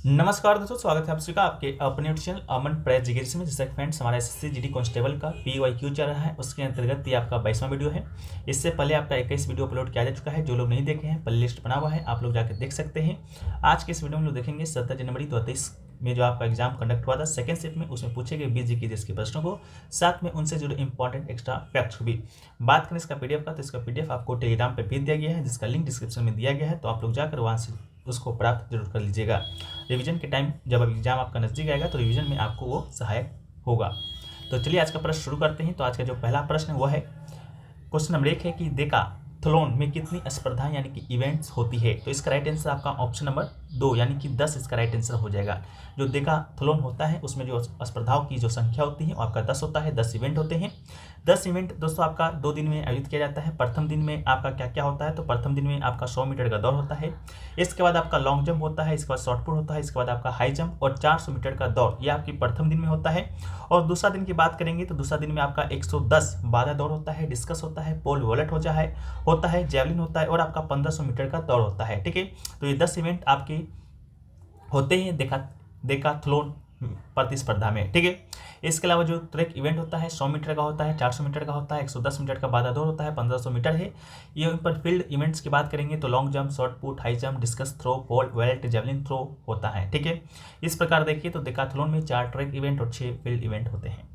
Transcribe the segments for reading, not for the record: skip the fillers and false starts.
नमस्कार दोस्तों, स्वागत है आप सभी का आपके अपने चैनल अमन प्रेस जिज्ञासा में। जैसा कि फ्रेंड्स हमारा एसएससी जीडी कांस्टेबल का PYQ चल रहा है, उसके अंतर्गत ये आपका 22वां वीडियो है। इससे पहले आपका 21 वीडियो अपलोड किया जा चुका है। जो लोग नहीं देखे हैं, प्ले लिस्ट बना हुआ है, आप लोग जाकर देख सकते हैं। आज के इस वीडियो में लोग देखेंगे 17 जनवरी 2023 में जो आपका एग्जाम कंडक्ट हुआ था सेकंड शिफ्ट में, उसमें पूछे गए 20 जीके के प्रश्नों को, साथ में उनसे जुड़े इंपॉर्टेंट एक्स्ट्रा फैक्ट्स को भी बात करें। इसका PDF का, तो इसका PDF आपको टेलीग्राम पर भेज दिया गया है, जिसका लिंक डिस्क्रिप्शन में दिया गया है, तो आप लोग जाकर वहाँ से उसको प्राप्त जरूर कर लीजिएगा। रिवीजन के टाइम जब एग्जाम आपका नजदीक आएगा तो रिवीजन में आपको वो सहायक होगा। तो चलिए आज का प्रश्न शुरू करते हैं। तो आज का जो पहला प्रश्न है वो है, क्वेश्चन नंबर 1 है कि डेकाथलॉन में कितनी स्पर्धाएं यानी कि इवेंट्स होती है। तो इसका राइट आंसर आपका ऑप्शन नंबर 2 यानी कि 10 इसका राइट आंसर हो जाएगा। जो डेकाथलॉन होता है उसमें जो स्पर्धाओं की जो संख्या होती है वो आपका 10 होता है। 10 इवेंट होते हैं। 10 इवेंट दोस्तों आपका 2 दिन में आयोजित किया जाता है। प्रथम दिन में आपका क्या क्या होता है, तो प्रथम दिन में आपका 100 मीटर का दौड़ होता है। इसके बाद आपका लॉन्ग जंप होता है, इसके बाद शॉर्टपुट होता है, इसके बाद आपका हाई जंप और 400 मीटर का दौड़, ये आपकी प्रथम दिन में होता है। और दूसरा दिन की बात करेंगे तो दूसरा दिन में आपका 110 बाधा दौड़ होता है, डिस्कस होता है, पोल वॉलेट होता है, जेवलिन होता है और आपका 1500 मीटर का दौड़ होता है। ठीक है, तो ये 10 इवेंट आपके होते हैं डेकाथलॉन प्रतिस्पर्धा में। ठीक है, इसके अलावा जो ट्रैक इवेंट होता है 100 मीटर का होता है, 400 मीटर का होता है, 110 मीटर का बाधा दौड़ होता है, 1500 मीटर है। ये पर फील्ड इवेंट्स की बात करेंगे तो long jump, short put, high jump, discus throw, pole vault, javelin throw होता है। ठीक है, इस प्रकार देखिए तो डेकाथलॉन में 4 ट्रैक इवेंट और 6 फील्ड इवेंट होते हैं।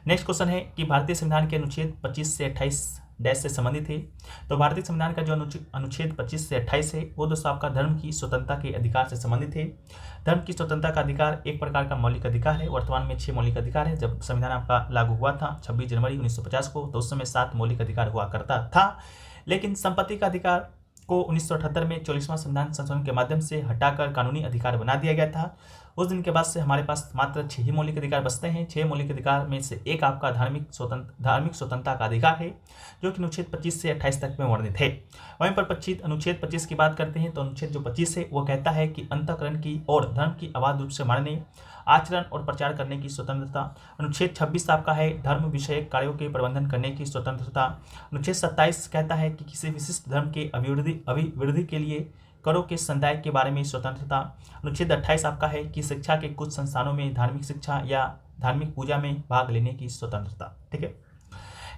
नेक्स्ट क्वेश्चन है कि भारतीय संविधान के अनुच्छेद 25 से 28 डैश से संबंधित है। तो भारतीय संविधान का जो अनुच्छेद 25 से 28 है वो दोस्तों आपका धर्म की स्वतंत्रता के अधिकार से संबंधित है। धर्म की स्वतंत्रता का अधिकार एक प्रकार का मौलिक अधिकार है। वर्तमान में 6 मौलिक अधिकार है। जब संविधान आपका लागू हुआ था 26 जनवरी 1950 को, तो उस समय 7 मौलिक अधिकार हुआ करता था। लेकिन संपत्ति का अधिकार को 1978 में 40वां संविधान संशोधन के माध्यम से हटाकर कानूनी अधिकार बना दिया गया था। उस दिन के बाद से हमारे पास मात्र 6 ही मौलिक अधिकार बचते हैं। 6 मौलिक अधिकार में से एक आपका धार्मिक स्वतंत्रता का अधिकार है, जो कि अनुच्छेद 25 से 28 तक में वर्णित है। वहीं पर अनुच्छेद 25 की बात करते हैं तो अनुच्छेद जो 25 है वो कहता है कि अंतःकरण की और धर्म की अबाध रूप से मानने, आचरण और प्रचार करने की स्वतंत्रता। अनुच्छेद 26 आपका है धर्म विषयक कार्यों के प्रबंधन करने की स्वतंत्रता। अनुच्छेद 27 कहता है कि किसी विशिष्ट धर्म के अभिवृद्धि के लिए करों के संदाय के बारे में स्वतंत्रता। अनुच्छेद 28 आपका है कि शिक्षा के कुछ संस्थानों में धार्मिक शिक्षा या धार्मिक पूजा में भाग लेने की स्वतंत्रता। ठीक है,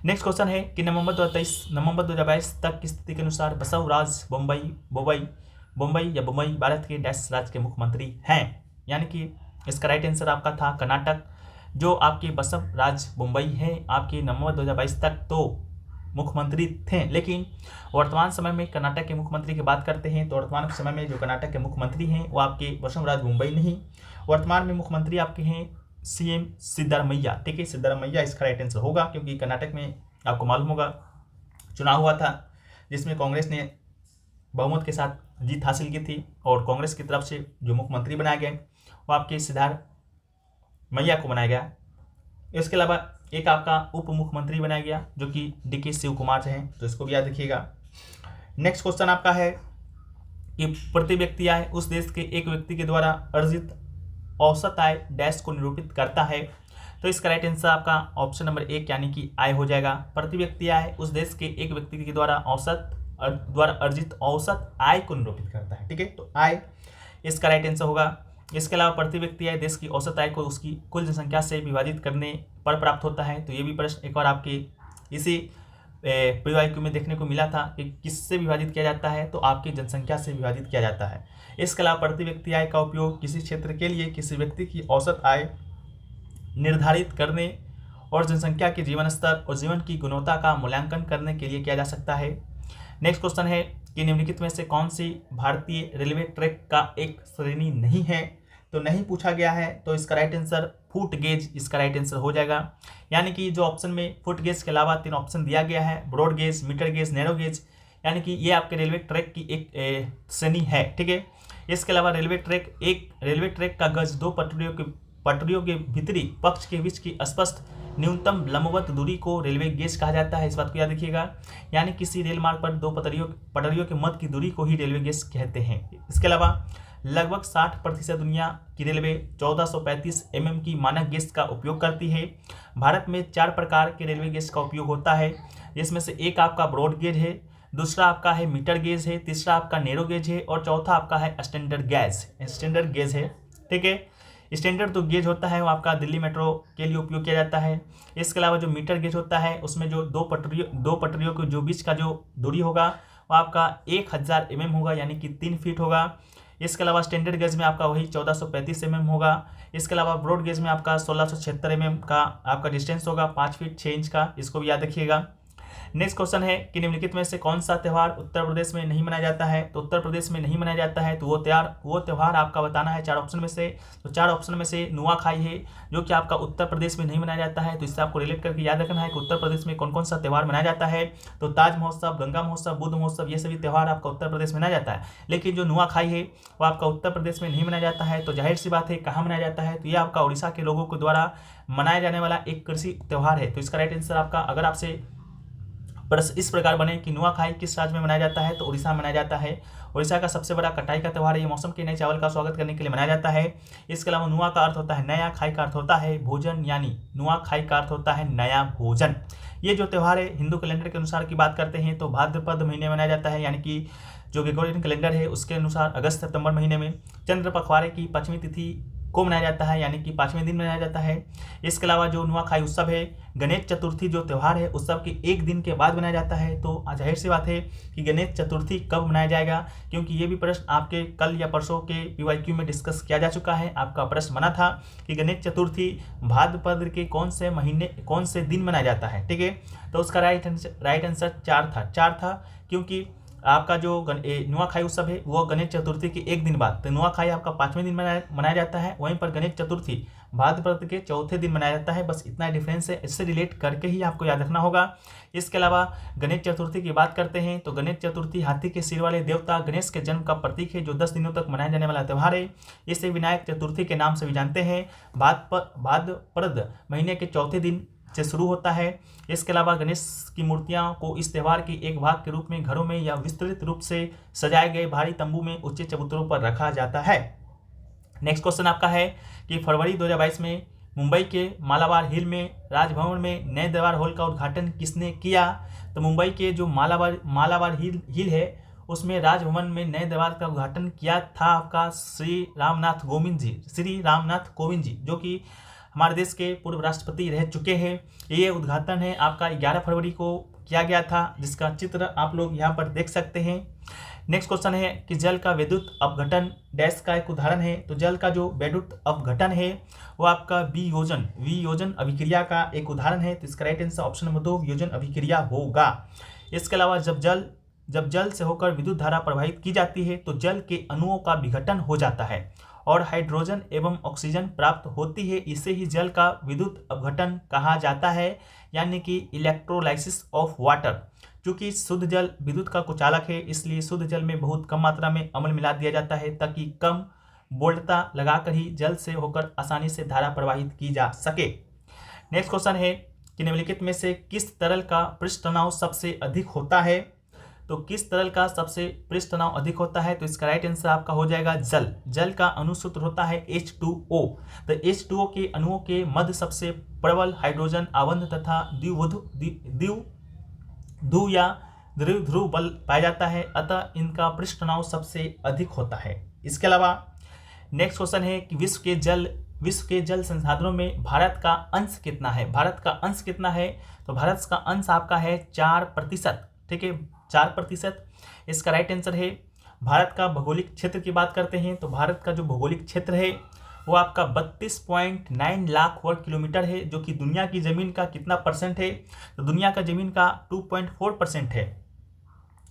नेक्स्ट क्वेश्चन है कि नवंबर 2022 तक की स्थिति के अनुसार बसवराज बोम्मई भारत के डैश राज्य के मुख्यमंत्री हैं। यानी कि इसका राइट आंसर आपका था कर्नाटक। जो आपके बसवराज बोम्मई है आपके नवंबर 2022 तक तो मुख्यमंत्री थे, लेकिन वर्तमान समय में कर्नाटक के मुख्यमंत्री की बात करते हैं तो वर्तमान समय में जो कर्नाटक के मुख्यमंत्री हैं वो आपके बसवराज बोम्मई नहीं, वर्तमान में मुख्यमंत्री आपके हैं CM सिद्धरामैया। ठीक है, सिद्धरामैया इसका राइट आंसर होगा, क्योंकि कर्नाटक में आपको मालूम होगा चुनाव हुआ था जिसमें कांग्रेस ने बहुमत के साथ जीत हासिल की थी और कांग्रेस की तरफ से जो मुख्यमंत्री बनाए गए वो आपके सिद्धरामैया को बनाया गया। इसके अलावा एक आपका उप मुख्यमंत्री बनाया गया जो कि DK शिव कुमार हैं, तो इसको भी याद रखिएगा। नेक्स्ट क्वेश्चन आपका है कि प्रति व्यक्ति आय उस देश के एक व्यक्ति के द्वारा अर्जित औसत आय डैश को निरूपित करता है। तो इसका राइट आंसर आपका ऑप्शन नंबर 1 यानी कि आय हो जाएगा। प्रति व्यक्ति आय उस देश के एक व्यक्ति के द्वारा अर्जित औसत आय को निरूपित करता है। ठीक है, तो आय इसका राइट आंसर होगा। इसके अलावा प्रति व्यक्ति आय देश की औसत आय को उसकी कुल जनसंख्या से विभाजित करने पर प्राप्त होता है। तो ये भी प्रश्न एक बार आपके इसी PYQ में देखने को मिला था कि किससे विभाजित किया जाता है, तो आपकी जनसंख्या से विभाजित किया जाता है। इसके अलावा प्रति व्यक्ति आय का उपयोग किसी क्षेत्र के लिए किसी व्यक्ति की औसत आय निर्धारित करने और जनसंख्या के जीवन स्तर और जीवन की गुणवत्ता का मूल्यांकन करने के लिए किया जा सकता है। नेक्स्ट क्वेश्चन है कि निम्नलिखित में से कौन सी भारतीय रेलवे ट्रैक का एक श्रेणी नहीं है। तो नहीं पूछा गया है, तो इसका राइट आंसर फुट गेज इसका राइट आंसर हो जाएगा। यानी कि जो ऑप्शन में फुट गेज के अलावा 3 ऑप्शन दिया गया है, broad gauge, metre gauge, narrow gauge, यानी कि ये आपके रेलवे ट्रैक की एक श्रेणी है। ठीक है, इसके अलावा रेलवे ट्रैक का गज 2 पटरियों के भीतरी पक्ष के बीच की स्पष्ट न्यूनतम लंबवत दूरी को रेलवे गेज कहा जाता है। इस बात को याद रखिएगा। यानी किसी रेल मार्ग पर 2 पटरियों के मध्य की दूरी को ही रेलवे गेज कहते हैं। इसके अलावा लगभग 60% दुनिया की रेलवे 1435 mm की मानक गेज का उपयोग करती है। भारत में 4 प्रकार के रेलवे गेज का उपयोग होता है, जिसमें से एक आपका ब्रॉड गेज है, दूसरा आपका है मीटर गेज है, तीसरा आपका नैरो गेज है और चौथा आपका है स्टैंडर्ड गेज है। ठीक है, स्टैंडर्ड तो गेज होता है वो आपका दिल्ली मेट्रो के लिए उपयोग किया जाता है। इसके अलावा जो मीटर गेज होता है उसमें जो दो पटरियों के जो बीच का जो दूरी होगा वो आपका 1000 mm होगा, यानी कि 3 फीट होगा। इसके अलावा स्टैंडर्ड गेज में आपका वही 1435 mm होगा। इसके अलावा ब्रॉड गेज में आपका 1676 mm का आपका डिस्टेंस होगा, 5 फीट 6 इंच का, इसको भी याद रखिएगा। नेक्स्ट क्वेश्चन है कि निम्नलिखित में से कौन सा त्यौहार उत्तर प्रदेश में नहीं मनाया जाता है। तो उत्तर प्रदेश में नहीं मनाया जाता है तो वो त्यौहार आपका बताना है 4 ऑप्शन में से। तो 4 ऑप्शन में से नुआखाई है जो कि आपका उत्तर प्रदेश में नहीं मनाया जाता है। तो इससे आपको रिलेट करके याद रखना है कि उत्तर प्रदेश में कौन कौन सा त्यौहार मनाया जाता है। तो ताज महोत्सव, गंगा महोत्सव, बुद्ध महोत्सव, ये सभी त्यौहार आपका उत्तर प्रदेश में मनाया जाता है। लेकिन जो नुआखाई है वो आपका उत्तर प्रदेश में नहीं मनाया जाता है। तो जाहिर सी बात है कहाँ मनाया जाता है, तो ये आपका उड़ीसा के लोगों के द्वारा मनाया जाने वाला एक कृषि त्यौहार है। तो इसका राइट आंसर आपका, अगर आपसे प्रश्न इस प्रकार बने कि नुआखाई किस राज्य में मनाया जाता है, तो उड़ीसा में मनाया जाता है। उड़ीसा का सबसे बड़ा कटाई का त्यौहार है। ये मौसम के नए चावल का स्वागत करने के लिए मनाया जाता है। इसके अलावा नुआ का अर्थ होता है नया, खाई का अर्थ होता है भोजन, यानी नुआखाई का अर्थ होता है नया भोजन। ये जो त्यौहार है हिंदू कैलेंडर के अनुसार की बात करते हैं तो भाद्रपद महीने में मनाया जाता है, यानी कि जो ग्रेगोरियन कैलेंडर है उसके अनुसार अगस्त सितंबर महीने में। चंद्र पखवाड़े की 5वीं तिथि को मनाया जाता है, यानी कि 5वें दिन मनाया जाता है। इसके अलावा जो नुआखाई उत्सव है, गणेश चतुर्थी जो त्यौहार है उत्सव के एक दिन के बाद मनाया जाता है। तो जाहिर सी बात है कि गणेश चतुर्थी कब मनाया जाएगा, क्योंकि ये भी प्रश्न आपके कल या परसों के PYQ में डिस्कस किया जा चुका है। आपका प्रश्न बना था कि गणेश चतुर्थी भाद्रपद के कौन से दिन मनाया जाता है। ठीक है, तो उसका राइट आंसर 4 था, क्योंकि आपका जो नुआखाई उत्सव है वो गणेश चतुर्थी के एक दिन बाद, तो नुआखाई आपका 5वें दिन मनाया जाता है, वहीं पर गणेश चतुर्थी भाद्रपद के 4थे दिन मनाया जाता है। बस इतना डिफरेंस है, इससे रिलेट करके ही आपको याद रखना होगा। इसके अलावा गणेश चतुर्थी की बात करते हैं तो गणेश चतुर्थी हाथी के सिर वाले देवता गणेश के जन्म का प्रतीक है, जो 10 दिनों तक मनाया जाने वाला त्यौहार है। इसे विनायक चतुर्थी के नाम से भी जानते हैं। भाद्रपद महीने के 4थे दिन से शुरू होता है। इसके अलावा गणेश की मूर्तियां को इस त्यौहार के एक भाग के रूप में घरों में या विस्तृत रूप से सजाए गए भारी तंबू में ऊंचे चबूतरों पर रखा जाता है। नेक्स्ट क्वेश्चन आपका है कि फरवरी 2022 में मुंबई के मालाबार हिल में राजभवन में नए दरबार हॉल का उद्घाटन किसने किया। तो मुंबई के जो मालाबार हिल है उसमें राजभवन में नए दरबार का उद्घाटन किया था आपका श्री रामनाथ कोविंद जी, जो कि हमारे देश के पूर्व राष्ट्रपति रह चुके हैं। ये उद्घाटन है आपका 11 फरवरी को किया गया था, जिसका चित्र आप लोग यहाँ पर देख सकते हैं। नेक्स्ट क्वेश्चन है कि जल का विद्युत अपघटन डैश का एक उदाहरण है। तो जल का जो विद्युत अपघटन है वो आपका वियोजन अभिक्रिया का एक उदाहरण है। तो इसका राइट आंसर ऑप्शन नंबर 2 वियोजन अभिक्रिया होगा। इसके अलावा जब जल से होकर विद्युत धारा प्रवाहित की जाती है तो जल के अणुओं का विघटन हो जाता है और हाइड्रोजन एवं ऑक्सीजन प्राप्त होती है। इसे ही जल का विद्युत अपघटन कहा जाता है, यानी कि इलेक्ट्रोलाइसिस ऑफ वाटर। चूंकि शुद्ध जल विद्युत का कुचालक है, इसलिए शुद्ध जल में बहुत कम मात्रा में अम्ल मिला दिया जाता है ताकि कम वोल्टता लगाकर ही जल से होकर आसानी से धारा प्रवाहित की जा सके। नेक्स्ट क्वेश्चन है कि निम्नलिखित में से किस तरल का पृष्ठ तनाव सबसे अधिक होता है। तो किस तरल का सबसे पृष्ठ तनाव अधिक होता है। तो इसका राइट आंसर आपका हो जाएगा जल का अणुसूत्र होता है H2O। तो H2O के अणुओं के मध्य सबसे प्रबल हाइड्रोजन आबंध तथा द्विध्रुव बल पाया जाता है, अतः इनका पृष्ठ तनाव सबसे अधिक होता है। इसके अलावा नेक्स्ट क्वेश्चन है कि विश्व के जल संसाधनों में भारत का अंश कितना है। तो भारत का अंश आपका है 4%। ठीक है, 4%। इसका राइट आंसर है। भारत का भौगोलिक क्षेत्र की बात करते हैं तो भारत का जो भौगोलिक क्षेत्र है वो आपका 32.9 लाख वर्ग किलोमीटर है, जो कि दुनिया की जमीन का कितना परसेंट है। तो दुनिया का जमीन का 2.4% है।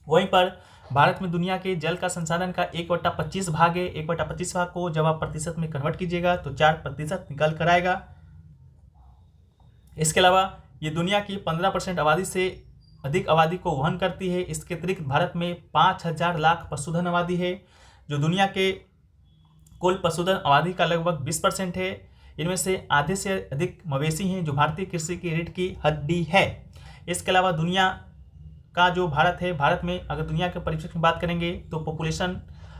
वहीं पर भारत में दुनिया के जल का संसाधन का 1/25 भाग है। 1/25 भाग को जब आप प्रतिशत में कन्वर्ट कीजिएगा तो 4% निकल कर आएगा। इसके अलावा ये दुनिया की 15% आबादी से अधिक आबादी को वहन करती है। इसके अतिरिक्त भारत में 5000 लाख पशुधन आबादी है, जो दुनिया के कुल पशुधन आबादी का लगभग 20% है। इनमें से आधे से अधिक मवेशी हैं, जो भारतीय कृषि की रीढ़ की हड्डी है। इसके अलावा दुनिया का जो भारत है, भारत में अगर दुनिया के परिप्रेक्ष्य की बात करेंगे तो पॉपुलेशन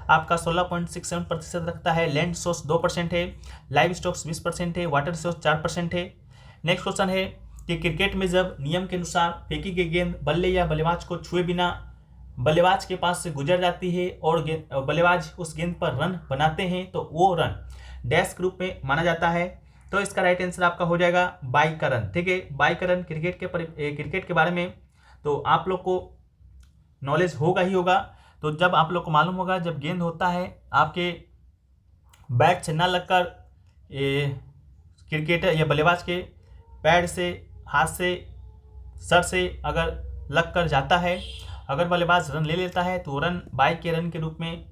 आपका 16.67% रखता है। लैंड रिसोर्स 2% है, लाइव स्टॉक्स 20% है, वाटर रिसोर्स 4% है। नेक्स्ट क्वेश्चन है कि क्रिकेट में जब नियम के अनुसार फेंकी गई गेंद बल्ले या बल्लेबाज को छुए बिना बल्लेबाज के पास से गुजर जाती है और बल्लेबाज उस गेंद पर रन बनाते हैं तो वो रन डैश के रूप में माना जाता है। तो इसका राइट आंसर आपका हो जाएगा बाई का रन। ठीक है, बाई का रन क्रिकेट के बारे में तो आप लोग को नॉलेज होगा ही होगा। तो जब आप लोग को मालूम होगा, जब गेंद होता है आपके बैट से ना लगकर क्रिकेटर या बल्लेबाज के पैड से, हाथ से, सर से अगर लग कर जाता है, अगर बल्लेबाज रन ले लेता है तो रन बाई के रन के रूप में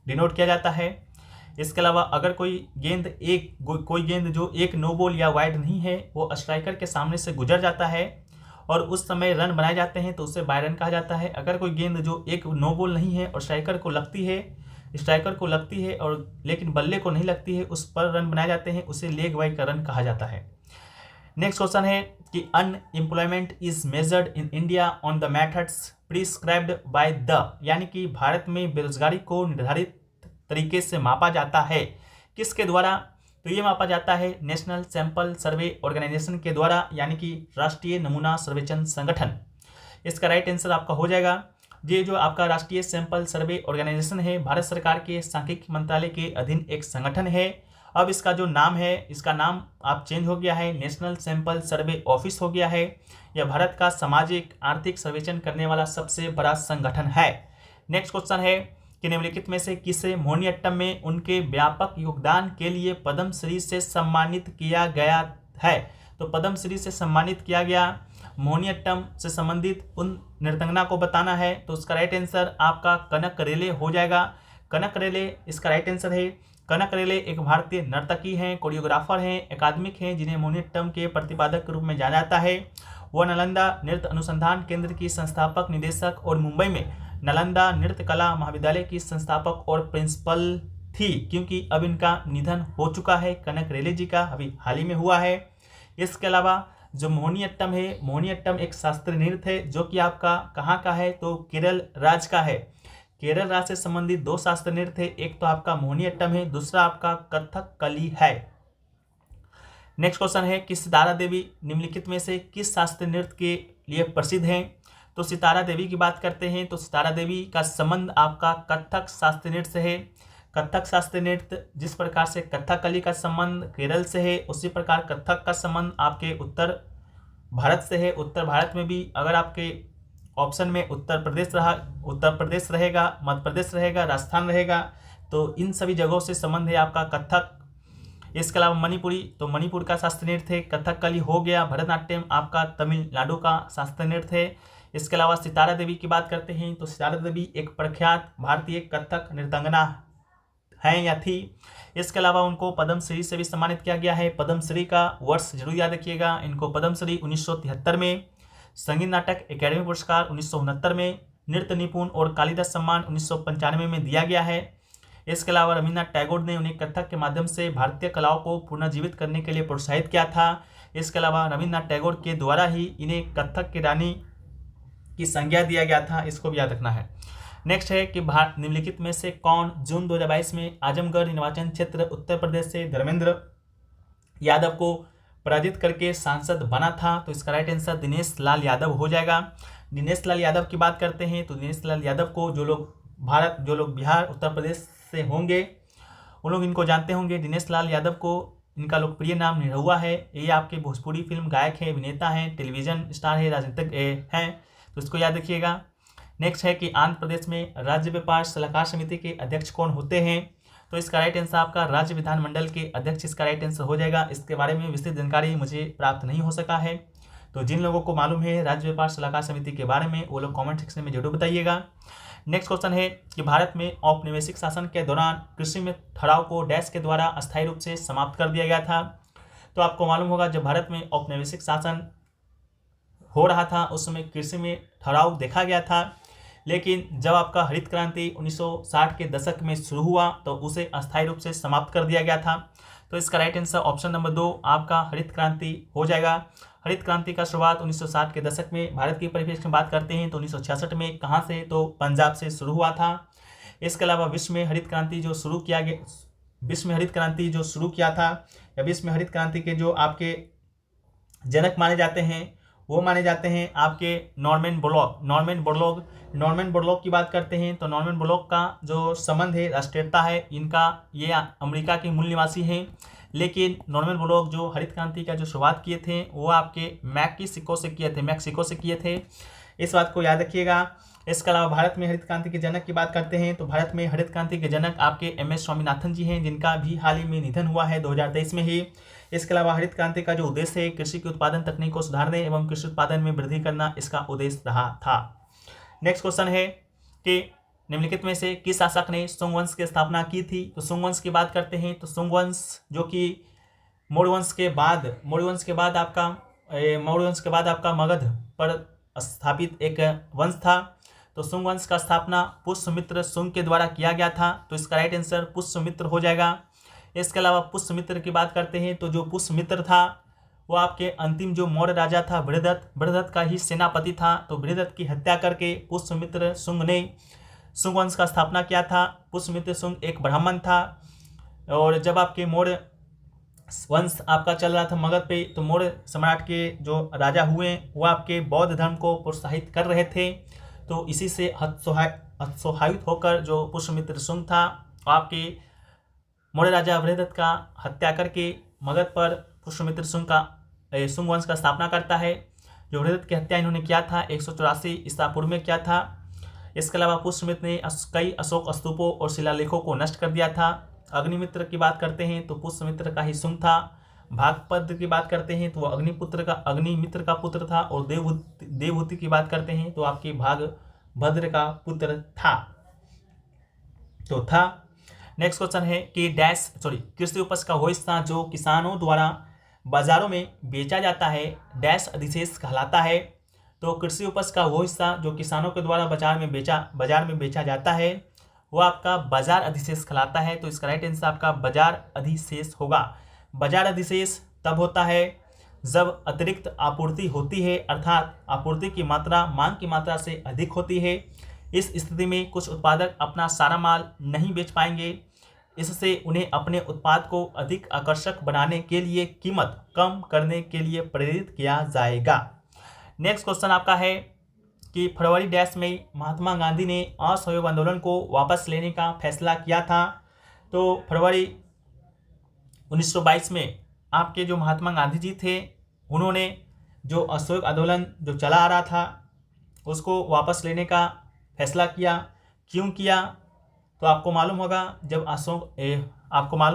डिनोट किया जाता है। इसके अलावा अगर कोई गेंद जो एक नो बॉल या वाइड नहीं है वो स्ट्राइकर के सामने से गुजर जाता है और उस समय रन बनाए जाते हैं तो उसे बाय रन कहा जाता है। अगर कोई गेंद जो एक नो बॉल नहीं है और स्ट्राइकर को लगती है और लेकिन बल्ले को नहीं लगती है, उस पर रन बनाए जाते हैं, उसे लेग बाई का रन कहा जाता है। नेक्स्ट क्वेश्चन है कि unemployment is measured in India on the methods prescribed by the, यानी कि भारत में बेरोजगारी को निर्धारित तरीके से मापा जाता है किसके द्वारा? तो ये मापा जाता है नेशनल सैंपल सर्वे ऑर्गेनाइजेशन के द्वारा, यानी कि राष्ट्रीय नमूना सर्वेक्षण संगठन। इसका राइट आंसर आपका हो जाएगा, ये जो आपका राष्ट्रीय सैंपल सर्वे ऑर्गेनाइजेशन है भारत सरकार के सांख्यिकी मंत्रालय के अधीन एक संगठन है। अब इसका जो नाम है, इसका नाम आप चेंज हो गया है, नेशनल सैंपल सर्वे ऑफिस हो गया है। यह भारत का सामाजिक आर्थिक सर्वेक्षण करने वाला सबसे बड़ा संगठन है। नेक्स्ट क्वेश्चन है कि निम्नलिखित में से किसे मोहिनीअट्टम में उनके व्यापक योगदान के लिए पद्मश्री से सम्मानित किया गया है? तो पद्मश्री से सम्मानित किया गया मोहिनीअट्टम से संबंधित उन नृतंगना को बताना है। तो उसका राइट आंसर आपका कनक रेले हो जाएगा। कनक रेले इसका राइट आंसर है। कनक रेले एक भारतीय नर्तकी हैं, कोरियोग्राफर हैं, एकाडमिक हैं, जिन्हें मोहिनीअट्टम के प्रतिपादक के रूप में जाना जाता है। वह नालंदा नृत्य अनुसंधान केंद्र की संस्थापक निदेशक और मुंबई में नालंदा नृत्य कला महाविद्यालय की संस्थापक और प्रिंसिपल थी, क्योंकि अब इनका निधन हो चुका है। कनक रेले जी का अभी हाल ही में हुआ है। इसके अलावा जो मोहिनीअट्टम है, मोहिनीअट्टम एक शास्त्रीय नृत्य है जो कि आपका कहाँ का है? तो केरल राज्य का है। केरल राज्य से संबंधित दो शास्त्रीय नृत्य है, एक तो आपका मोहिनीअट्टम है, दूसरा आपका कथकली है। नेक्स्ट क्वेश्चन है कि सितारा देवी निम्नलिखित में से किस शास्त्रीय नृत्य के लिए प्रसिद्ध हैं? तो सितारा देवी की बात करते हैं तो सितारा देवी का संबंध आपका कथक शास्त्रीय नृत्य से है। कथक शास्त्रीय नृत्य जिस प्रकार से कथकली का संबंध केरल से है, उसी प्रकार कथक का संबंध आपके उत्तर भारत से है। उत्तर भारत में भी अगर आपके ऑप्शन में उत्तर प्रदेश रहेगा, मध्य प्रदेश रहेगा, राजस्थान रहेगा, तो इन सभी जगहों से संबंध है आपका कथक। इसके अलावा मणिपुरी, तो मणिपुर का शास्त्रीय नृत्य है। कथकली हो गया। भरतनाट्यम आपका तमिलनाडु का शास्त्रीय नृत्य है। इसके अलावा सितारा देवी की बात करते हैं तो सितारा देवी एक प्रख्यात भारतीय कथक नृतंगना हैं या थी। इसके अलावा उनको पद्मश्री से भी सम्मानित किया गया है। पद्मश्री का वर्ष जरूर याद रखिएगा। इनको पद्मश्री 1973 में, संगीत नाटक अकेडमी पुरस्कार 1969 में, नृत्य निपुण और कालिदास सम्मान 1995 में दिया गया है। इसके अलावा रविन्द्रनाथ टैगोर ने उन्हें कथक के माध्यम से भारतीय कलाओं को पुनर्जीवित करने के लिए प्रोत्साहित किया था। इसके अलावा रविन्द्रनाथ टैगोर के द्वारा ही इन्हें कथक की रानी की संज्ञा दिया गया था, इसको भी याद रखना है। नेक्स्ट है कि निम्नलिखित में से कौन जून 2022 में आजमगढ़ निर्वाचन क्षेत्र उत्तर प्रदेश से धर्मेंद्र यादव को पराजित करके सांसद बना था? तो इसका राइट आंसर दिनेश लाल यादव हो जाएगा। दिनेश लाल यादव की बात करते हैं तो दिनेश लाल यादव को जो लोग बिहार उत्तर प्रदेश से होंगे उन लोग इनको जानते होंगे। दिनेश लाल यादव को इनका लोकप्रिय नाम निरहुआ है। ये आपके भोजपुरी फिल्म गायक है, अभिनेता हैं, टेलीविजन स्टार है, राजनीतिक हैं, तो इसको याद रखिएगा। नेक्स्ट है कि आंध्र प्रदेश में राज्य व्यापार सलाहकार समिति के अध्यक्ष कौन होते हैं? तो इसका राइट आंसर आपका राज्य विधानमंडल के अध्यक्ष इसका राइट आंसर हो जाएगा। इसके बारे में विस्तृत जानकारी मुझे प्राप्त नहीं हो सका है, तो जिन लोगों को मालूम है राज्य व्यापार सलाहकार समिति के बारे में वो लोग कॉमेंट सेक्शन में जरूर बताइएगा। नेक्स्ट क्वेश्चन है कि भारत में औपनिवेशिक शासन के दौरान कृषि में ठहराव को डैश के द्वारा अस्थायी रूप से समाप्त कर दिया गया था? तो आपको मालूम होगा जब भारत में औपनिवेशिक शासन हो रहा था उस समय कृषि में ठहराव देखा गया था, लेकिन जब आपका हरित क्रांति 1960 के दशक में शुरू हुआ तो उसे अस्थायी रूप से समाप्त कर दिया गया था। तो इसका राइट आंसर ऑप्शन नंबर 2 आपका हरित क्रांति हो जाएगा। हरित क्रांति का शुरुआत 1960 के दशक में, भारत की परिप्रेक्ष्य में बात करते हैं तो 1966 में, कहाँ से? तो पंजाब से शुरू हुआ था। इसके अलावा विश्व में हरित क्रांति जो शुरू किया था या विश्व में हरित क्रांति के जो आपके जनक माने जाते हैं वो माने जाते हैं आपके नॉर्मन बोरलॉग की बात करते हैं तो नॉर्मन बोरलॉग का जो संबंध है, राष्ट्रीयता है इनका, ये अमेरिका के मूल निवासी हैं। लेकिन नॉर्मन बोरलॉग जो हरित क्रांति का जो शुरुआत किए थे वो आपके मैक्सिको से किए थे। इस बात को याद रखिएगा। इसके अलावा भारत में हरित क्रांति के जनक की बात करते हैं तो भारत में हरित क्रांति के जनक आपके MS स्वामीनाथन जी हैं, जिनका भी हाल ही में निधन हुआ है 2023 में ही। इसके अलावा हरित क्रांति का जो उद्देश्य है कृषि की उत्पादन तकनीक को सुधारने एवं कृषि उत्पादन में वृद्धि करना इसका उद्देश्य रहा था। नेक्स्ट क्वेश्चन है कि निम्नलिखित में से किस शासक ने सुंग वंश की स्थापना की थी। तो सुंग वंश की बात करते हैं तो सुंग वंश जो कि मौर्य वंश के बाद आपका मगध पर स्थापित एक वंश था। तो सुंग वंश का स्थापना पुष्यमित्र सुंग के द्वारा किया गया था। तो इसका राइट आंसर पुष्यमित्र हो जाएगा। इसके अलावा पुष्यमित्र की बात करते हैं तो जो पुष्यमित्र था वो आपके अंतिम जो मौर्य राजा था बृहदत्त का ही सेनापति था। तो बृहदत्त की हत्या करके पुष्यमित्र सुंग ने सुंग वंश का स्थापना किया था। पुष्यमित्र सुंग एक ब्राह्मण था और जब आपके मौर्य वंश आपका चल रहा था मगध पे तो मौर्य सम्राट के जो राजा हुए वो आपके बौद्ध धर्म को प्रोत्साहित कर रहे थे। तो इसी से हतोत्साहित होकर जो पुष्यमित्र सुंग था आपके मौर्य राजा बृहदत्त का हत्या करके मगध पर पुष्यमित्र सुंग वंश का स्थापना करता है। जो बृहदत्त की हत्या इन्होंने किया था 184 ईसा पूर्व में किया था। इसके अलावा पुष्यमित्र ने कई अशोक स्तूपों और शिलालेखों को नष्ट कर दिया था। अग्निमित्र की बात करते हैं तो पुष्यमित्र का ही सुंग था। भागपद्र की बात करते हैं तो वह अग्निमित्र का पुत्र था। और देवहूति की बात करते हैं तो आपके भागभद्र का पुत्र था। नेक्स्ट क्वेश्चन है कि कृषि उपज का वो हिस्सा जो किसानों द्वारा बाजारों में बेचा जाता है डैश अधिशेष कहलाता है। तो कृषि उपज का वो हिस्सा जो किसानों के द्वारा बाजार में बेचा जाता है वो आपका बाजार अधिशेष कहलाता है। तो इसका राइट आंसर आपका बाजार अधिशेष होगा। बाजार अधिशेष तब होता है जब अतिरिक्त आपूर्ति होती है, अर्थात आपूर्ति की मात्रा मांग की मात्रा से अधिक होती है। इस स्थिति में कुछ उत्पादक अपना सारा माल नहीं बेच पाएंगे। इससे उन्हें अपने उत्पाद को अधिक आकर्षक बनाने के लिए कीमत कम करने के लिए प्रेरित किया जाएगा। नेक्स्ट क्वेश्चन आपका है कि फरवरी डैश में महात्मा गांधी ने असहयोग आंदोलन को वापस लेने का फैसला किया था। तो फरवरी 1922 में आपके जो महात्मा गांधी जी थे उन्होंने जो असहयोग आंदोलन जो चला आ रहा था उसको वापस लेने का फैसला किया। क्यों किया तो आपको मालूम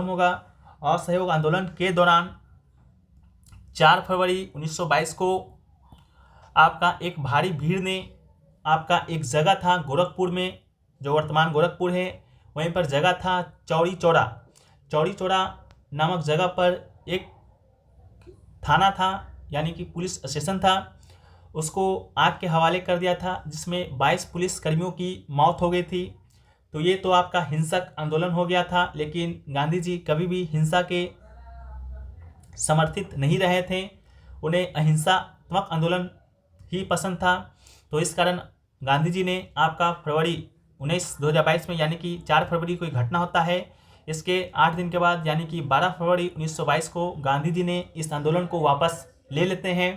होगा असहयोग आंदोलन के दौरान 4 फरवरी 1922 को आपका एक भारी भीड़ ने आपका एक जगह था गोरखपुर में, जो वर्तमान गोरखपुर है, वहीं पर जगह था चौड़ी चौड़ा नामक जगह पर एक थाना था यानी कि पुलिस स्टेशन था, उसको आग के हवाले कर दिया था जिसमें 22 पुलिस कर्मियों की मौत हो गई थी। तो ये तो आपका हिंसक आंदोलन हो गया था, लेकिन गांधी जी कभी भी हिंसा के समर्थित नहीं रहे थे, उन्हें अहिंसात्मक आंदोलन ही पसंद था। तो इस कारण गांधी जी ने आपका फरवरी 2022 में यानी कि 4 फरवरी को घटना होता है, इसके 8 दिन के बाद यानी कि 12 फरवरी 1922 को गांधी जी ने इस आंदोलन को वापस ले लेते हैं।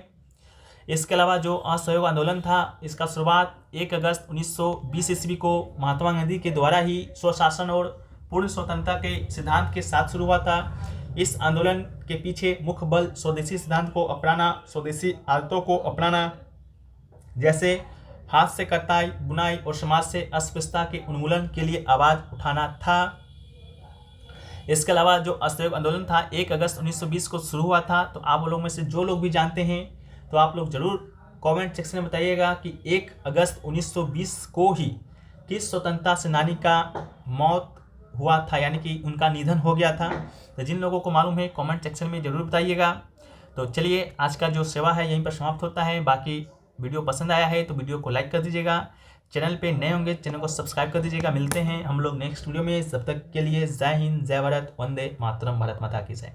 इसके अलावा जो असहयोग आंदोलन था इसका शुरुआत 1 अगस्त 1920 ईस्वी को महात्मा गांधी के द्वारा ही स्वशासन और पूर्ण स्वतंत्रता के सिद्धांत के साथ शुरू हुआ था। इस आंदोलन के पीछे मुख्य बल स्वदेशी सिद्धांत को अपनाना, स्वदेशी आदतों को अपनाना, जैसे हाथ से कताई, बुनाई और समाज से अस्पृश्यता के उन्मूलन के लिए आवाज़ उठाना था। इसके अलावा जो असहयोग आंदोलन था 1 अगस्त 1920 को शुरू हुआ था। तो आप लोग में से जो लोग भी जानते हैं तो आप लोग जरूर कमेंट सेक्शन में बताइएगा कि 1 अगस्त 1920 को ही किस स्वतंत्रता सेनानी का मौत हुआ था, यानी कि उनका निधन हो गया था। तो जिन लोगों को मालूम है कमेंट सेक्शन में जरूर बताइएगा। तो चलिए आज का जो सेवा है यहीं पर समाप्त होता है। बाकी वीडियो पसंद आया है तो वीडियो को लाइक कर दीजिएगा, चैनल पे नए होंगे चैनल को सब्सक्राइब कर दीजिएगा। मिलते हैं हम लोग नेक्स्ट वीडियो में, तब तक के लिए जय हिंद, जय भारत, वंदे मातरम, भारत माता की जय।